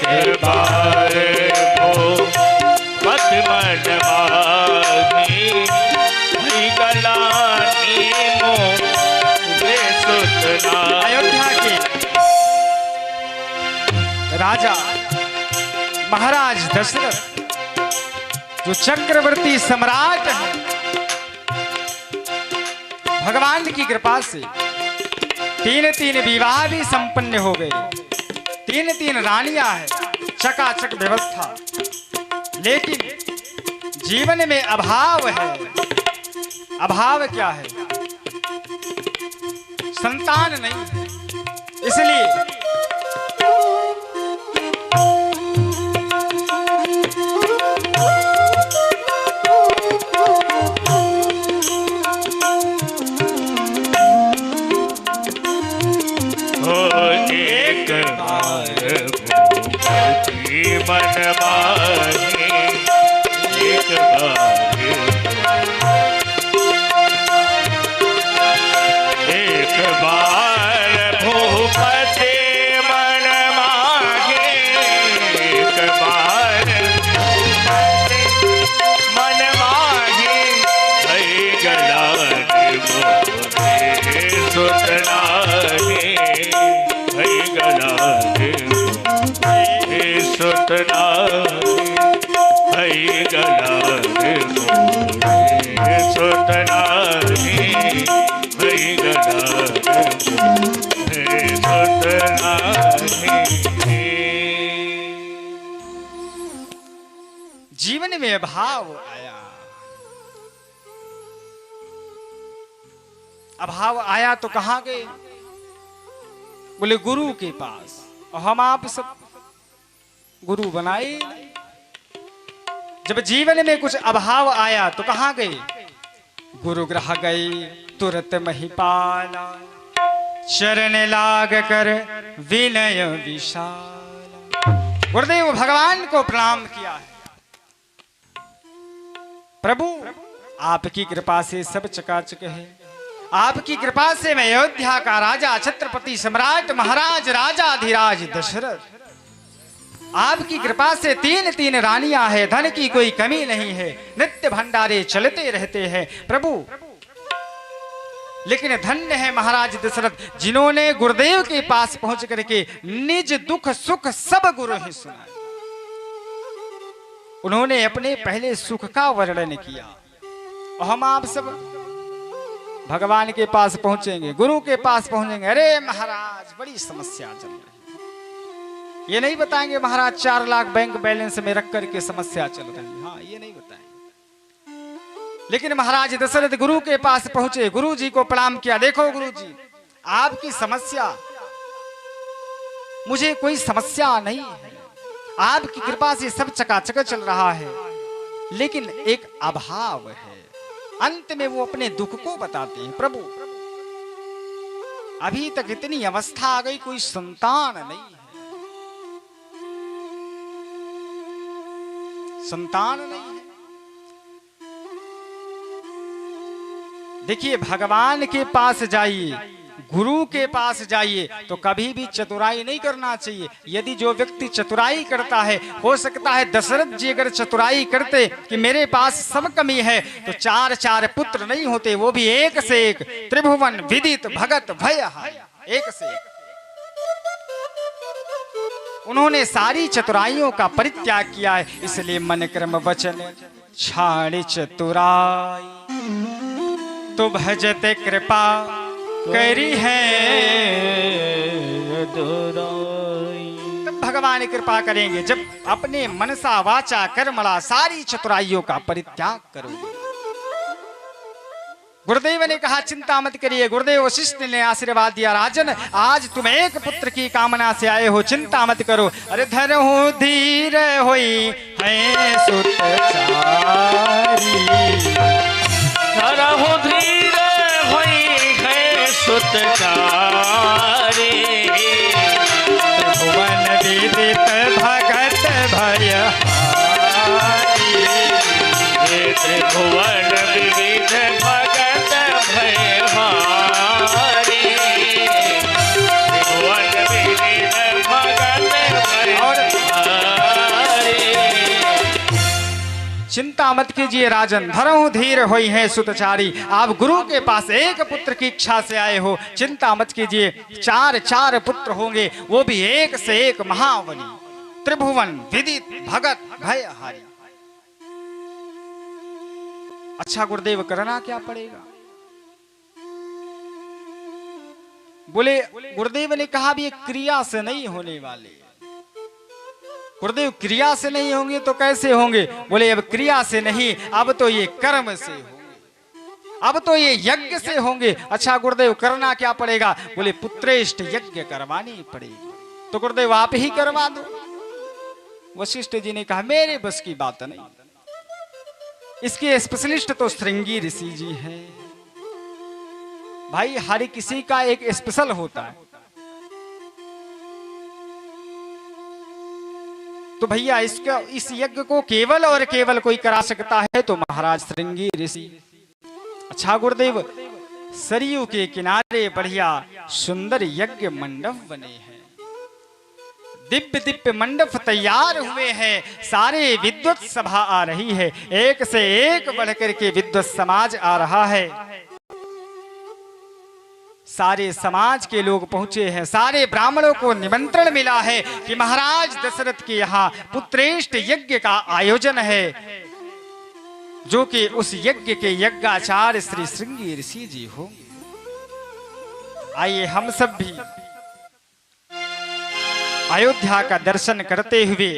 बार भूपत मन माही गलानी मोरे सुतना। अयोध्या के राजा महाराज दशरथ जो चक्रवर्ती सम्राट है, भगवान की कृपा से तीन विवाह भी संपन्न हो गए। तीन रानियां हैं, चकाचक व्यवस्था, लेकिन जीवन में अभाव है। अभाव क्या है? संतान नहीं है। इसलिए एक बार भूपति मन माही एक बार भूपति मन माही एक बार मन माही गलानी मोरे सुतना गलानी सुतना गलानी सुतना सुतना। जीवन में अभाव आया। अभाव आया तो कहां गए? बोले गुरु के पास। और हम आप सब गुरु बनाए। जब जीवन में कुछ अभाव आया तो कहां गए? गुरु ग्रह गए तुरंत महिपाला, शरण लाग कर विनय विशाला। गुरुदेव भगवान को प्रणाम किया है। प्रभु आपकी कृपा से सब चकाचक है। आपकी कृपा से मैं अयोध्या का राजा छत्रपति सम्राट महाराज राजाधिराज दशरथ। आपकी कृपा से तीन रानियां हैं, धन की कोई कमी नहीं है, नित्य भंडारे चलते रहते हैं प्रभु। लेकिन धन्य है महाराज दशरथ जिन्होंने गुरुदेव के पास पहुंच करके निज दुख सुख सब गुरु ही सुनाए। उन्होंने अपने पहले सुख का वर्णन किया। और हम आप सब भगवान के पास पहुंचेंगे, गुरु के पास पहुंचेंगे, अरे महाराज बड़ी समस्या चल रही है। ये नहीं बताएंगे महाराज 4 लाख बैंक बैलेंस में रख करके समस्या चल रही है। हाँ, ये नहीं बताएंगे। लेकिन महाराज दशरथ गुरु के पास पहुंचे, गुरु जी को प्रणाम किया। देखो गुरु जी, आपकी समस्या, मुझे कोई समस्या नहीं है, आपकी कृपा से सब चकाचक चल रहा है, लेकिन एक अभाव है। अंत में वो अपने दुख को बताते हैं। प्रभु अभी तक इतनी अवस्था आ गई, कोई संतान नहीं है, संतान नहीं है। देखिए भगवान के पास जाइए, गुरु के पास जाइए तो कभी भी चतुराई नहीं करना चाहिए। यदि जो व्यक्ति चतुराई करता है, हो सकता है दशरथ जी अगर चतुराई करते कि मेरे पास सब कमी है तो 4 पुत्र नहीं होते, वो भी एक से एक, त्रिभुवन विदित भगत भय, एक से एक। उन्होंने सारी चतुराइयों का परित्याग किया है। इसलिए मन कर्म वचन छाड़ चतुराई तो भजते कृपा करी है तब भगवान कृपा करेंगे जब अपने मनसा वाचा कर्मणा सारी चतुराइयों का परित्याग करोगे। गुरुदेव ने कहा चिंता मत करिए। गुरुदेव वशिष्ठ ने आशीर्वाद दिया, राजन आज तुम एक पुत्र की कामना से आए हो, चिंता मत करो। अरे धरहु धीर होई है सुतचारी, धरहु धीर होई है सुतचारी, भुवन विदित भगत भयहारी, त्रिभुवन विविध भगत भयहारी, त्रिभुवन विविध भगत भयहारी। चिंता मत कीजिए राजन, धरहु धीर होई है सुतचारी। आप गुरु के पास एक पुत्र की इच्छा से आए हो, चिंता मत कीजिए, 4 पुत्र होंगे, वो भी एक से एक महाबली, त्रिभुवन विदित भगत भयहारी। अच्छा गुरुदेव, करना क्या पड़ेगा? बोले गुरुदेव ने कहा भी क्रिया से नहीं होने वाले। गुरुदेव क्रिया से नहीं होंगे तो कैसे होंगे? बोले अब क्रिया से नहीं, अब तो ये कर्म से होंगे, अब तो ये यज्ञ से होंगे। अच्छा गुरुदेव करना क्या पड़ेगा? बोले पुत्रेष्ट यज्ञ करवानी पड़ेगी। तो गुरुदेव आप ही करवा दो। वशिष्ठ जी ने कहा मेरे बस की बात नहीं, इसके स्पेशलिस्ट तो श्रृंगी ऋषि जी हैं। भाई हर किसी का एक स्पेशल होता है, तो भैया इस यज्ञ को केवल और केवल कोई करा सकता है तो महाराज श्रृंगी ऋषि। अच्छा गुरुदेव, सरयू के किनारे बढ़िया सुंदर यज्ञ मंडप बने हैं, दिव्य दिव्य मंडप तैयार हुए हैं, सारे विद्वत सभा आ रही है, एक से एक बढ़कर के विद्वत समाज आ रहा है, सारे समाज के लोग पहुंचे हैं, सारे ब्राह्मणों को निमंत्रण मिला है कि महाराज दशरथ के यहाँ पुत्रेष्ट यज्ञ का आयोजन है, जो कि उस यज्ञ के यज्ञाचार्य श्री श्रृंगी ऋषि जी होंगे। आइए हम सब भी अयोध्या का दर्शन करते हुए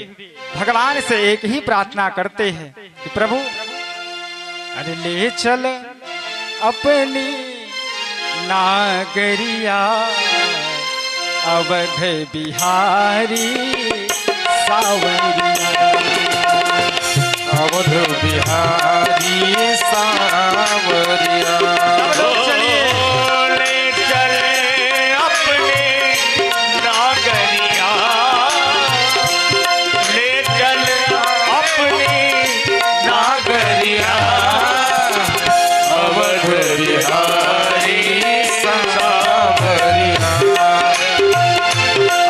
भगवान से एक ही प्रार्थना करते हैं कि प्रभु अरे ले चल अपनी नागरिया, अवध बिहारी सावरिया, अवध बिहारी सावरिया। चलिए ले चले अपने नागरिया, ले चल अपने नागरिया, अवध बिहारी सावरिया,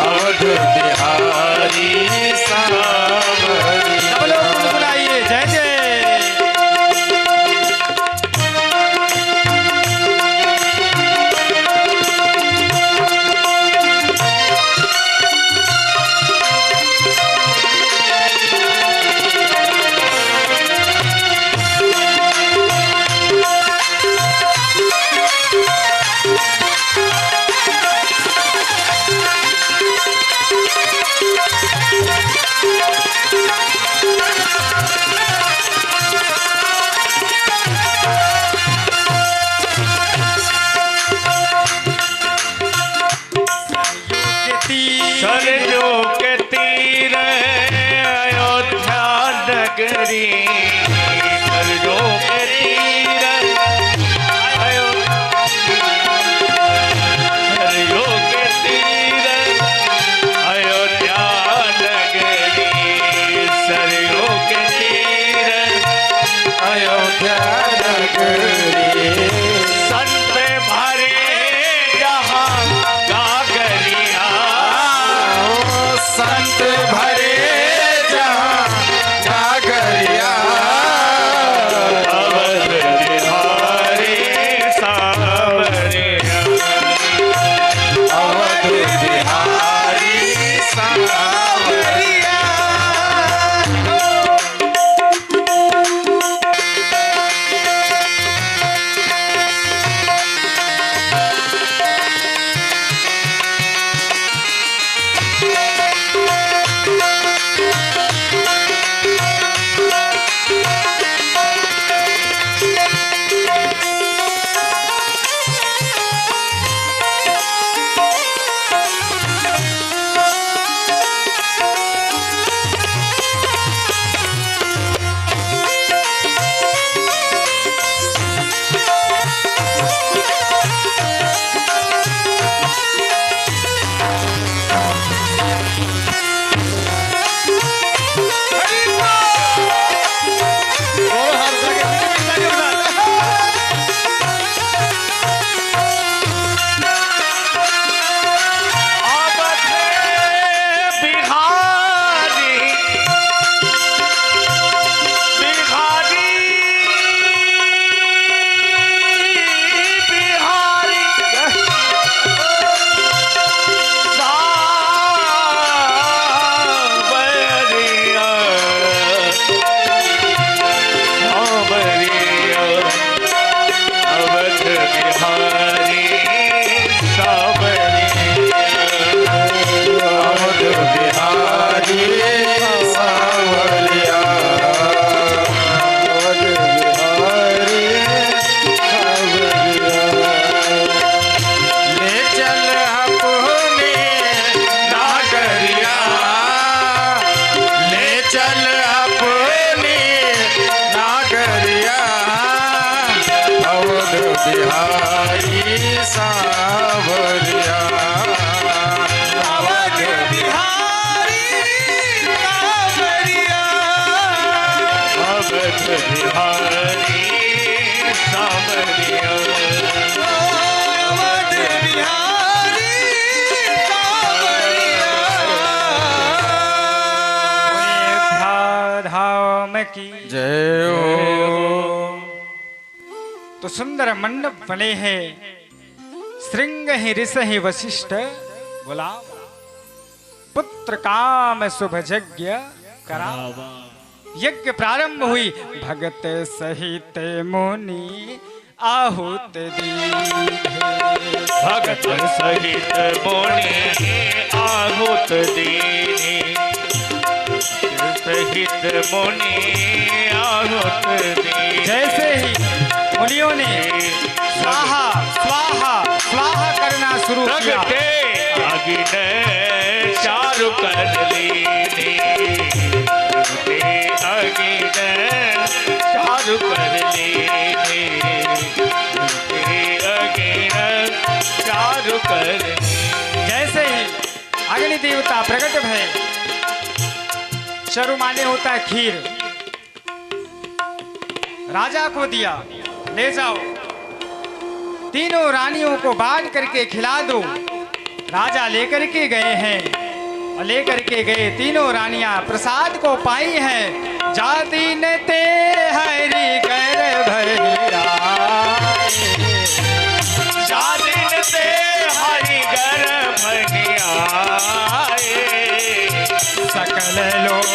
अवध बिहारी सावरिया। सब लोग गुनगुनाइए जय जय। सरयू के तीर अयोध्या नगरी, सरयू के तीर सरयू के तीर अयोध्या नगरी, सरयू के तीर अयोध्या नगरी, संत भरे जहाँ गागरिया, संत भरे जहाँ गागरिया, अवध बिहारी सावरिया, अवध बिहारी सावरिया। बिहारी सांवरिया अवध बिहारी सांवरिया अवध बिहारी सांवरिया अवध बिहारी सांवरिया धाम की जय हो। तो सुंदर मंडप बने हैं, श्रृंग ही ऋष ही वशिष्ठ बोला पुत्र काम शुभ यज्ञ करा। यज्ञ प्रारंभ हुई, भगत सहित मुनि आहुत दीने। भगत सहित मुनि आहुत दीने सहित मुनि आहुत दीने। जैसे ही मुनियों ने स्वाहा स्वाहा स्वाहा करना शुरू किया, प्रगटे अग्नि चारु कर लीने। प्रगटे अग्नि चारु कर लीने। प्रगटे अग्नि चारु कर लीने। जैसे ही अग्नि देवता प्रकट भय, चरु माने होता है खीर, राजा को दिया, ले जाओ तीनों रानियों को बांट करके खिला दो। राजा लेकर के गए हैं और लेकर के गए तीनों रानियां प्रसाद को पाई हैं। जाति न ते हरि कर भैरा, जाति न ते हरि घर भगियाए। सकल लोग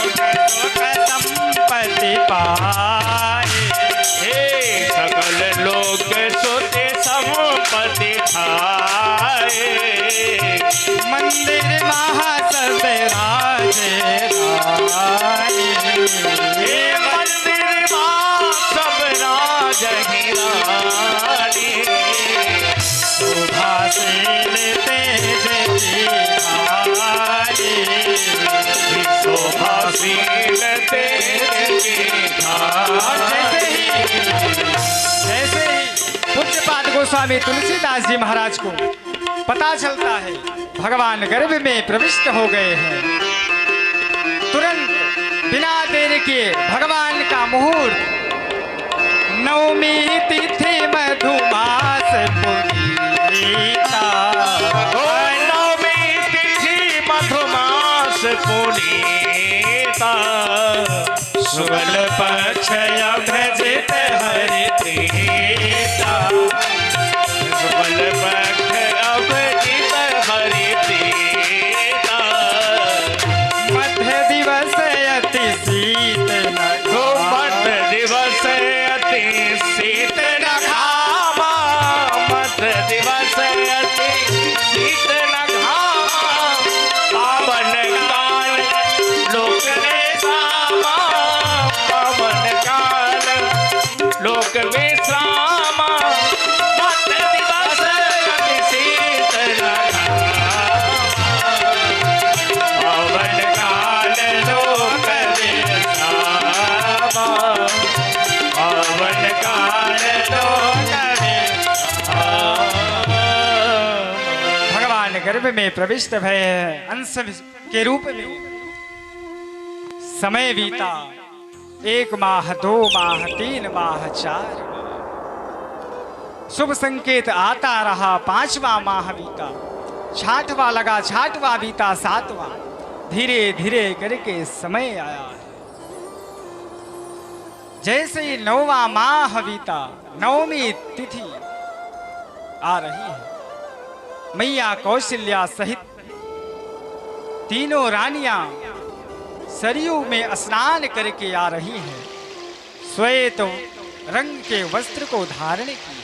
सुख संपत्ति पाए। हे सकल लोग सोते संपत्ति खाए। मंदिर महासभ राजे रानी। हे मंदिर मां सब राजहिरानी। सुभाशील तेज की थाली। शोभाशील तेज की और जैसे ही पूज्यपाद गोस्वामी तुलसीदास जी महाराज को पता चलता है भगवान गर्भ में प्रविष्ट हो गए हैं, तुरंत बिना देर के भगवान का मुहूर्त नवमी तिथि मधुमास पुनीता। नवमी तिथि मधुमास पुनीता। शुक्ल पक्ष अभजित हरि प्रीता। शुक्ल पक्ष अभजित हरि प्रीता। मध्य दिवस अति शीत मध्य दिवस अति शीत न घामा। मध्य दिवस अति शीत न घामा। पावन काल लोक विश्रामा। पावन काल लोक विश्रामा। मध्य दिवस अति शीत न घामा। पावन काल लोक विश्रामा। पावन काल लोक विश्रामा। भगवान गर्भ में प्रविष्ट भय अंश के रूप में। समय बीता, 1 माह 2 माह 3 माह 4 माह। शुभ संकेत आता रहा, 5वां माह बीता, 6वां लगा, 6वां बीता, 7वां। धीरे धीरे करके समय आया है। जैसे ही 9वां माह बीता, 9वीं तिथि आ रही है। मैया कौशल्या सहित तीनों रानियां सरयू में स्नान करके आ रही हैं। श्वेत रंग के वस्त्र को धारण की,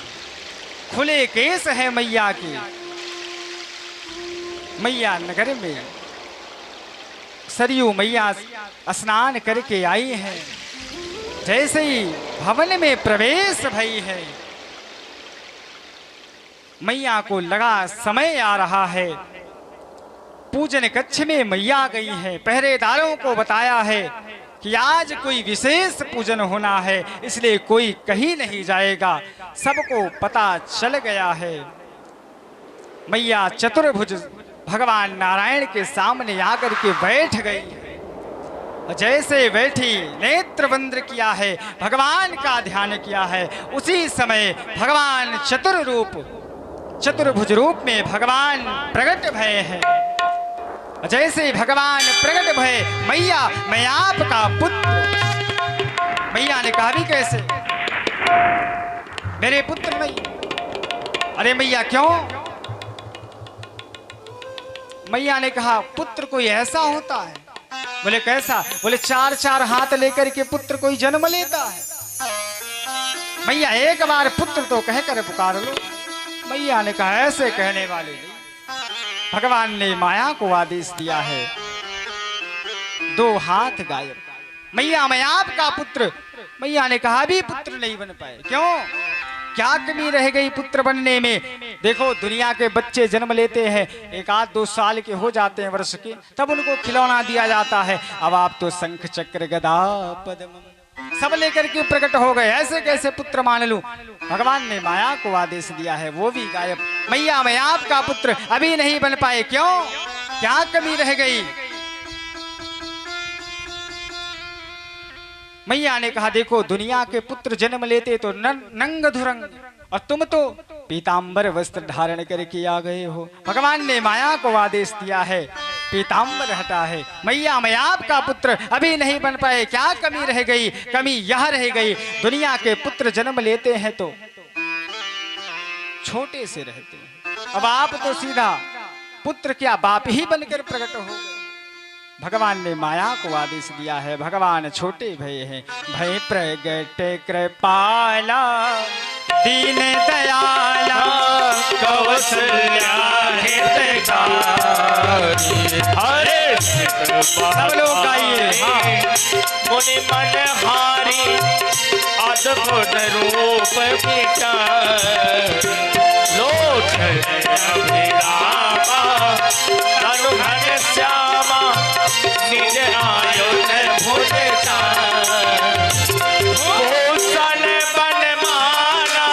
खुले केस है मैया के। मैया नगर में सरयू मैया स्नान करके आई है। जैसे ही भवन में प्रवेश भई है, मैया को लगा समय आ रहा है। पूजन कक्ष में मैया गई है, पहरेदारों को बताया है कि आज कोई विशेष पूजन होना है, इसलिए कोई कहीं नहीं जाएगा, सबको पता चल गया है। मैया चतुर्भुज भगवान नारायण के सामने आकर के बैठ गई। जैसे बैठी नेत्र बंद किया है, भगवान का ध्यान किया है, उसी समय भगवान चतुर्भुज रूप में भगवान प्रकट भय है। जैसे भगवान प्रकट भय, मैया मैं आपका पुत्र। मैया ने कहा भी कैसे, मेरे पुत्र मैया। अरे मैया क्यों? मैया ने कहा पुत्र कोई ऐसा होता है। बोले कैसा? बोले 4-4 हाथ लेकर के पुत्र कोई जन्म लेता है। मैया एक बार पुत्र तो कहकर पुकार लो। मैया ने कहा ऐसे कहने वाले नहीं, भगवान ने माया को आदेश दिया है। 2 हाथ गायब। मैया मैं आपका पुत्र। मैया ने कहा भी पुत्र नहीं बन पाए। क्यों? क्या कमी रह गई पुत्र बनने में? देखो दुनिया के बच्चे जन्म लेते हैं, 1-2 साल के हो जाते हैं, वर्ष के, तब उनको खिलौना दिया जाता है। अब आप तो शंख चक्र गदा पद्म सब लेकर के प्रकट हो गए, ऐसे कैसे पुत्र मान लूं? भगवान ने माया को आदेश दिया है, वो भी गायब। मैया मैं आपका पुत्र अभी नहीं बन पाए। क्यों? क्या कमी रह गई? मैया ने कहा देखो दुनिया के पुत्र जन्म लेते तो नंग धुरंग, और तुम तो पीतांबर वस्त्र धारण करके आ गए हो। भगवान ने माया को आदेश दिया है, पीतांबर हटा है। मैया मैं आपका पुत्र अभी नहीं बन पाए। क्या कमी रह गई? कमी यह रह गई, दुनिया के पुत्र जन्म लेते हैं तो छोटे से रहते हैं। अब आप तो सीधा पुत्र क्या बाप ही बनकर प्रकट हो गए। भगवान ने माया को आदेश दिया है, भगवान छोटे भय हैं। भय प्रगट कृपाला दीन दयाला कौशल्या हितकारी हरे सब लोग गाइए। मुनि मन हारी अद्भुत रूप विचार लोचन अभिरामा तनु घन श्यामा निज आयुध भुज भूषण बन माला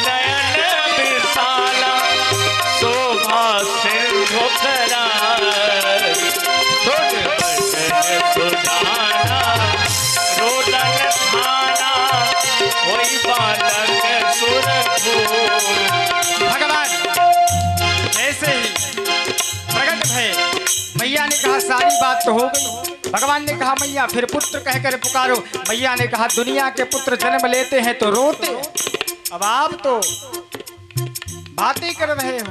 नयन विशाला शोभा सिंधु सुजाना रोदन थाना वही बालक सुरभूषण। भगवान ऐसे ही प्रकट भय। मैया ने कहा सारी बात तो हो गई। भगवान ने कहा मैया फिर पुत्र कहकर पुकारो। मैया ने कहा दुनिया के पुत्र जन्म लेते हैं तो रोते, अब आप तो बातें कर रहे हो।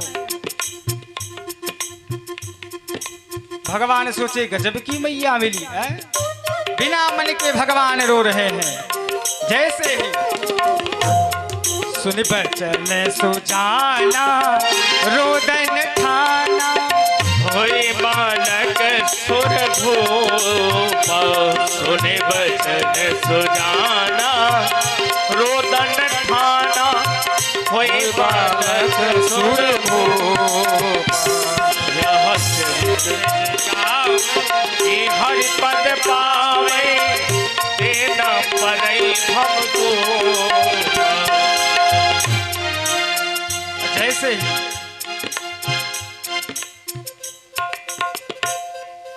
भगवान सोचे गजब की मैया मिली है, बिना मन के भगवान रो रहे हैं। जैसे ही सुन बचन सुजाना रोदन ठाना होई बालक सुरभूप सुने बचन सुजाना रोदन ठाना होई बालक सुरभूप। यह हरि पद पावे तेना परई हमको। जैसे ही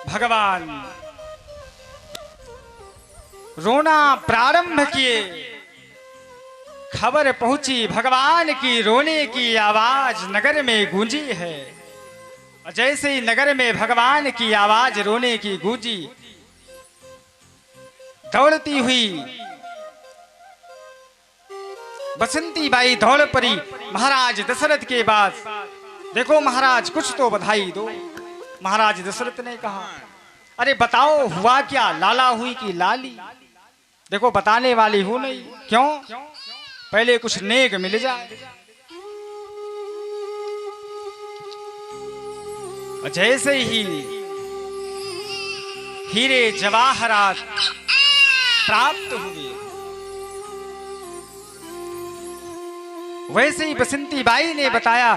भगवान रोना प्रारंभ किए, खबर पहुंची भगवान की रोने की आवाज नगर में गूंजी है। जैसे ही नगर में भगवान की आवाज रोने की गूंजी, दौड़ती हुई बसंती बाई दौड़ पड़ी महाराज दशरथ के पास। देखो महाराज कुछ तो बधाई दो। महाराज दशरथ ने कहा अरे बताओ हुआ क्या, लाला हुई कि लाली? देखो बताने वाली हूं नहीं। क्यों? पहले कुछ नेक मिल जाए। जैसे ही हीरे जवाहरात प्राप्त हुए, वैसे ही बसंती बाई ने बताया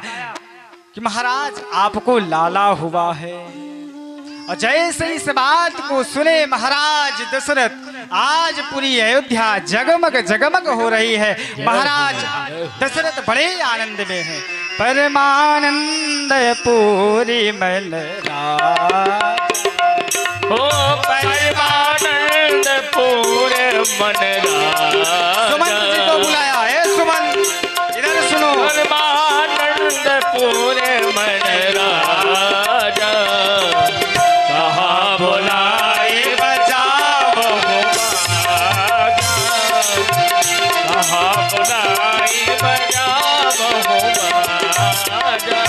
कि महाराज आपको लाला हुआ है, और जैसे इस बात को सुने महाराज दशरथ, आज पूरी अयोध्या जगमग जगमग हो रही है। महाराज दशरथ बड़े आनंद में हैं। परमानंद पूरी मन राज, हो परमानंद पूरे मन सुमंत जी को बुलाया है। सुमंत इधर सुनो। परमानंद पूरे मन राजा, कहाँ बुलाए बजाओ कहाँ बुलाए बजाओ बाजा।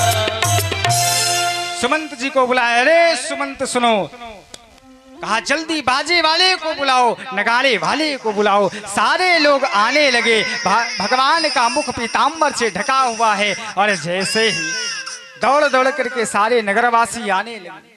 सुमंत जी को बुलाया। अरे सुमंत सुनो, कहा जल्दी बाजे वाले को बुलाओ, नगाड़े वाले को बुलाओ। सारे लोग आने लगे। भगवान का मुख पीतांबर से ढका हुआ है और जैसे ही दौड़ दौड़ करके सारे नगरवासी आने लगे।